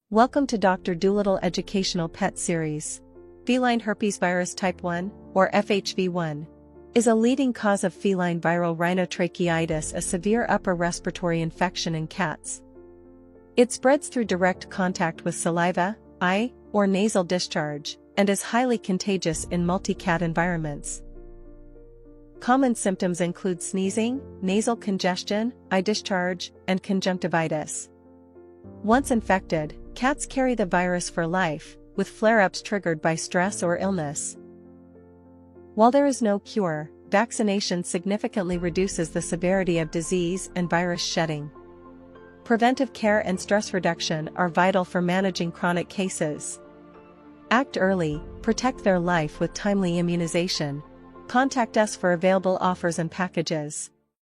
Welcome to Dr. Dolittle Educational Pet Series. Feline herpes virus type 1, or FHV1, is a leading cause of feline viral rhinotracheitis, a severe upper respiratory infection in cats. It spreads through direct contact with saliva, eye, or nasal discharge, and is highly contagious in multi-cat environments. Common symptoms include sneezing, nasal congestion, eye discharge, and conjunctivitis. Once infected, cats carry the virus for life, with flare-ups triggered by stress or illness. While there is no cure, vaccination significantly reduces the severity of disease and virus shedding. Preventive care and stress reduction are vital for managing chronic cases. Act early, protect their life with timely immunization. Contact us for available offers and packages.